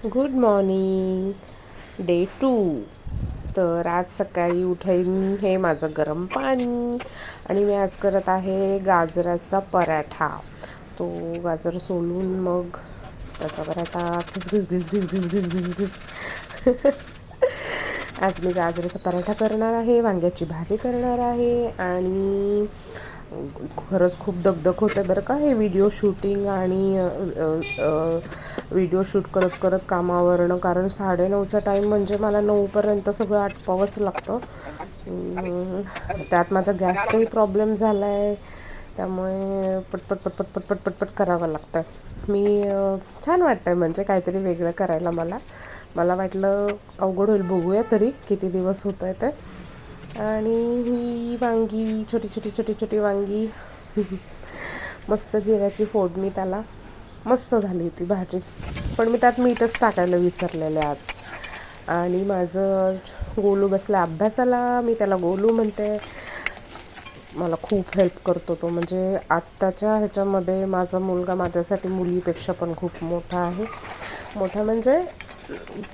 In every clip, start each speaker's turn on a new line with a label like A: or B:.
A: Good morning day 2. तर आज सकाळी उठून हे माझं गरम पाणी आणि मी आज करत आहे गाजराचा पराठा. तो गाजर सोलून मग त्याचा पराठा घिस घिस घिस घिस घिस घिस घिस घिस आज मी गाजराचा पराठा करणार आहे, वांग्याची भाजी करणार आहे आणि खरंच खूप दगदग होते बरं का हे व्हिडिओ शूटिंग आणि व्हिडिओ शूट करत करत कामावरनं. कारण 9:30चा टाईम म्हणजे मला 9पर्यंत सगळं आटपावंच लागतं. त्यात माझा गॅसचाही प्रॉब्लेम झाला आहे, त्यामुळे पटपट पटपट पटपट पटपट करावं लागतं. छान वाटतं आहे म्हणजे काहीतरी वेगळं करायला. मला वाटलं अवघड होईल, बघूया तरी किती दिवस होत आहे ते. आणि ही वांगी छोटी छोटी छोटी छोटी वांगी मस्त जिऱ्याची फोडणी त्याला, मस्त झाली होती भाजी. पण मी त्यात मीठच टाकायला विसरलेले आज. आणि माझं गोलू बसला अभ्यासाला, मी त्याला गोलू म्हणते. मला खूप हेल्प करतो तो, म्हणजे आत्ताच्या ह्याच्यामध्ये माझा मुलगा माझ्यासाठी मुलीपेक्षा पण खूप मोठा आहे. मोठा म्हणजे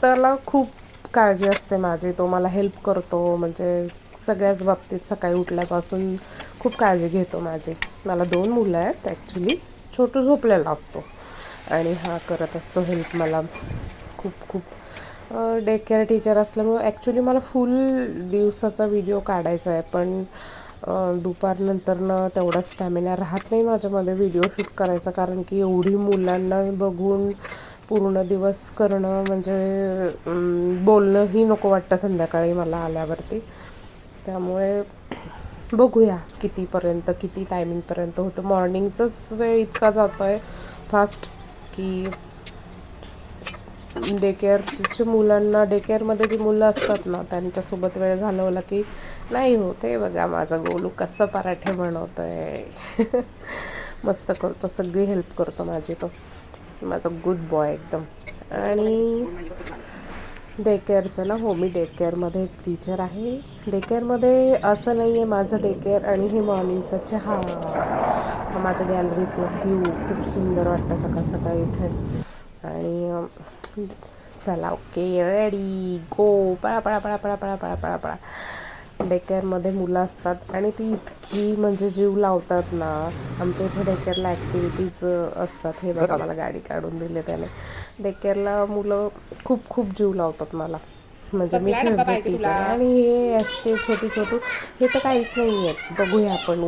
A: त्याला खूप काळजी असते माझी. तो मला हेल्प करतो, म्हणजे सगळ्याच बाबतीत. सकाळी उठल्यापासून खूप काळजी घेतो माझी. मला 2 मुलं आहेत ॲक्च्युली. छोटू झोपलेला असतो आणि हा करत असतो हेल्प मला खूप खूप. डे केअर टीचर असल्यामुळे ॲक्च्युली मला फुल दिवसाचा व्हिडिओ काढायचा आहे, पण दुपारनंतरनं तेवढा स्टॅमिना राहत नाही माझ्यामध्ये व्हिडिओ शूट करायचा. कारण की एवढी मुलांना बघून पूर्ण दिवस करणं म्हणजे बोलणंही नको वाटतं संध्याकाळी मला आल्यावरती. त्यामुळे बघूया कितीपर्यंत, किती टायमिंगपर्यंत होतं. मॉर्निंगचाच वेळ इतका जातो आहे फास्ट की डे केअरच्या मुलांना, डे केअरमध्ये जी मुलं असतात ना त्यांच्यासोबत वेळ घालवला की नाही होत. हे बघा माझा गोलू कसं पराठे बनवतो आहे. मस्त करतो, सगळी हेल्प करतो माझी तो. माझा गुड बॉय एकदम. आणि डे केअरचं ना, हो, मी डे केअरमध्ये एक टीचर आहे. डे केअरमध्ये असं नाही आहे माझं डे केअर आणि हे मॉर्निंगचा चहा, हा माझ्या गॅलरीतला व्ह्यू खूप सुंदर वाटतं सकाळ सकाळी इथे. आणि चला, ओके, रेडी, गो, पळा पळा पळा पळा पळा पळा पळा पळा. डे केअरमध्ये मुलं असतात आणि ती इतकी म्हणजे जीव लावतात ना. आमच्या इथे डे केअरला ॲक्टिव्हिटीज असतात. हे बघा मला गाडी काढून दिली त्याने. डे केअरला मुलं खूप खूप जीव लावतात मला, म्हणजे मी फेवरेट टीचर आहे. आणि हे असे छोटू छोटू हे तर काहीच नाही आहेत. बघूया आपण